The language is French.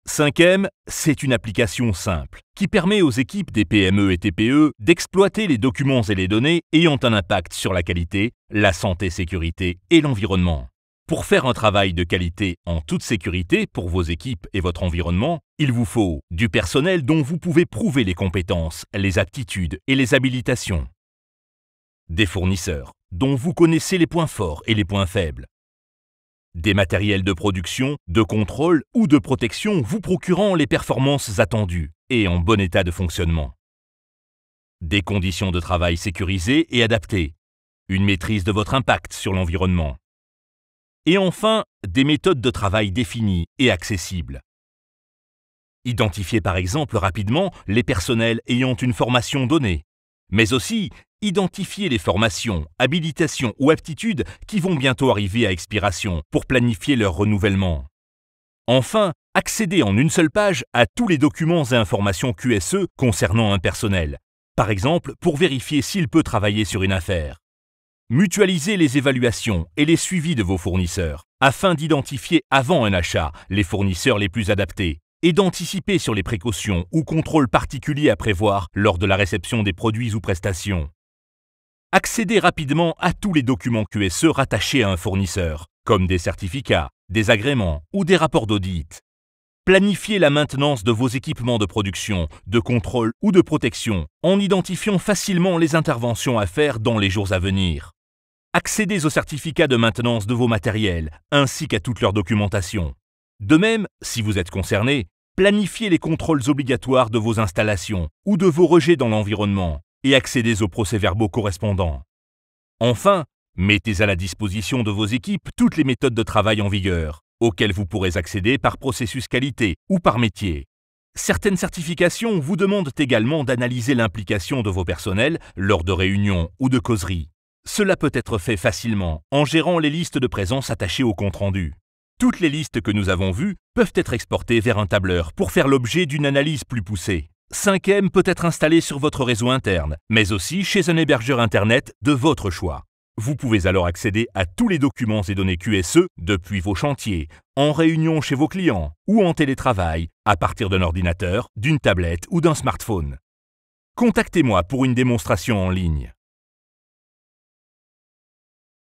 5e, c'est une application simple qui permet aux équipes des PME et TPE d'exploiter les documents et les données ayant un impact sur la qualité, la santé-sécurité et l'environnement. Pour faire un travail de qualité en toute sécurité pour vos équipes et votre environnement, il vous faut du personnel dont vous pouvez prouver les compétences, les aptitudes et les habilitations. Des fournisseurs dont vous connaissez les points forts et les points faibles. Des matériels de production, de contrôle ou de protection vous procurant les performances attendues et en bon état de fonctionnement. Des conditions de travail sécurisées et adaptées. Une maîtrise de votre impact sur l'environnement. Et enfin, des méthodes de travail définies et accessibles. Identifiez par exemple rapidement les personnels ayant une formation donnée, mais aussi identifier les formations, habilitations ou aptitudes qui vont bientôt arriver à expiration pour planifier leur renouvellement. Enfin, accéder en une seule page à tous les documents et informations QSE concernant un personnel, par exemple pour vérifier s'il peut travailler sur une affaire. Mutualisez les évaluations et les suivis de vos fournisseurs afin d'identifier avant un achat les fournisseurs les plus adaptés et d'anticiper sur les précautions ou contrôles particuliers à prévoir lors de la réception des produits ou prestations. Accédez rapidement à tous les documents QSE rattachés à un fournisseur, comme des certificats, des agréments ou des rapports d'audit. Planifiez la maintenance de vos équipements de production, de contrôle ou de protection en identifiant facilement les interventions à faire dans les jours à venir. Accédez aux certificats de maintenance de vos matériels ainsi qu'à toute leur documentation. De même, si vous êtes concerné, planifiez les contrôles obligatoires de vos installations ou de vos rejets dans l'environnement et accédez aux procès-verbaux correspondants. Enfin, mettez à la disposition de vos équipes toutes les méthodes de travail en vigueur, auxquelles vous pourrez accéder par processus qualité ou par métier. Certaines certifications vous demandent également d'analyser l'implication de vos personnels lors de réunions ou de causeries. Cela peut être fait facilement en gérant les listes de présence attachées au compte-rendu. Toutes les listes que nous avons vues peuvent être exportées vers un tableur pour faire l'objet d'une analyse plus poussée. 5e peut être installé sur votre réseau interne, mais aussi chez un hébergeur Internet de votre choix. Vous pouvez alors accéder à tous les documents et données QSE depuis vos chantiers, en réunion chez vos clients ou en télétravail à partir d'un ordinateur, d'une tablette ou d'un smartphone. Contactez-moi pour une démonstration en ligne.